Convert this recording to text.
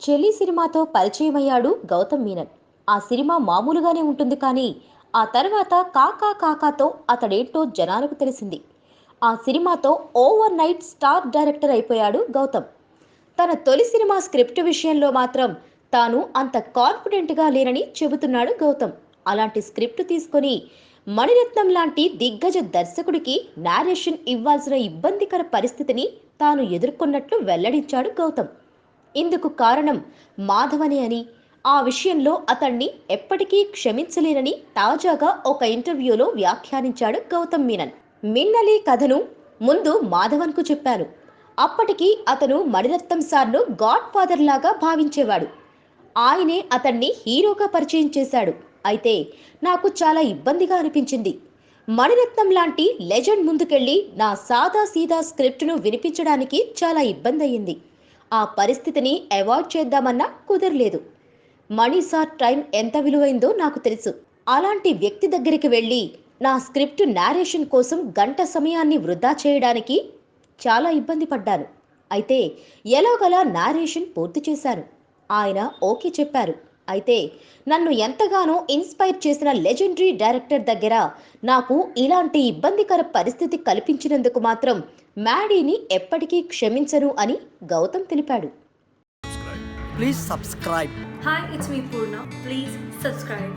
చెలి సినిమాతో పరిచయమయ్యాడు గౌతమ్ మీనన్. ఆ సినిమా మామూలుగానే ఉంటుంది కానీ ఆ తర్వాత కాకా కాకాతో అతడేంటో జనాలకు తెలిసింది. ఆ సినిమాతో ఓవర్ నైట్ స్టార్ డైరెక్టర్ అయిపోయాడు గౌతమ్. తన తొలి సినిమా స్క్రిప్ట్ విషయంలో మాత్రం తాను అంత కాన్ఫిడెంట్గా లేనని చెబుతున్నాడు గౌతమ్. అలాంటి స్క్రిప్ట్ తీసుకొని మణిరత్నం లాంటి దిగ్గజ దర్శకుడికి నారేషన్ ఇవ్వాల్సిన ఇబ్బందికర పరిస్థితిని తాను ఎదుర్కొన్నట్లు వెల్లడించాడు గౌతమ్. ఇందుకు కారణం మాధవనే అని, ఆ విషయంలో అతన్ని ఎప్పటికీ క్షమించలేనని తాజాగా ఒక ఇంటర్వ్యూలో వ్యాఖ్యానించాడు గౌతమ్ మీనన్. మిన్నలి కథను ముందు మాధవన్కు చెప్పాను. అప్పటికి అతను మణిరత్నం సార్ను గాడ్ ఫాదర్ లాగా భావించేవాడు. ఆయనే అతన్ని హీరోగా పరిచయం చేశాడు. అయితే నాకు చాలా ఇబ్బందిగా అనిపించింది. మణిరత్నం లాంటి లెజెండ్ ముందుకెళ్ళి నా సాదా సీదా స్క్రిప్ట్ను వినిపించడానికి చాలా ఇబ్బంది అయ్యింది. ఆ పరిస్థితిని అవాయిడ్ చేద్దామన్నా కుదరలేదు. మణి సార్ టైం ఎంత విలువైందో నాకు తెలుసు. అలాంటి వ్యక్తి దగ్గరికి వెళ్ళి నా స్క్రిప్ట్ నారేషన్ కోసం గంట సమయాన్ని వృధా చేయడానికి చాలా ఇబ్బంది పడ్డాను. అయితే ఎలాగలా నారేషన్ పూర్తి చేశాను. ఆయన ఓకే చెప్పారు. అయితే నన్ను ఎంతగానో ఇన్స్పైర్ చేసిన లెజెండరీ డైరెక్టర్ దగ్గర నాకు ఇలాంటి ఇబ్బందికర పరిస్థితి కల్పించినందుకు మాత్రం మ్యాడీని ఎప్పటికీ క్షమించను అని గౌతమ్ తెలిపాడు. Please subscribe. Hi, it's me Purna. Please subscribe.